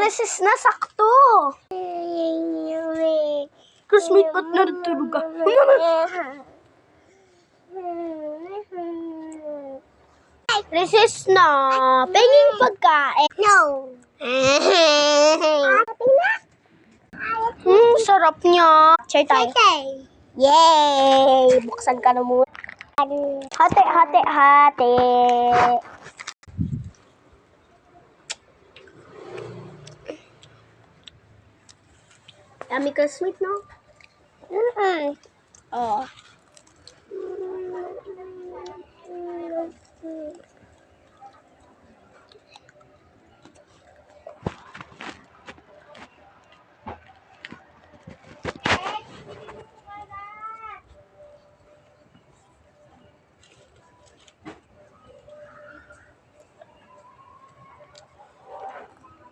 recess na, sakto. Classmate, ba't natutulog ka? Recess na. Penging pagkain. No. Sarap niya. Share tayo. Yay! Buksan ka na muna. Hati, hati, hati. Dami ka sweet, no? Oh.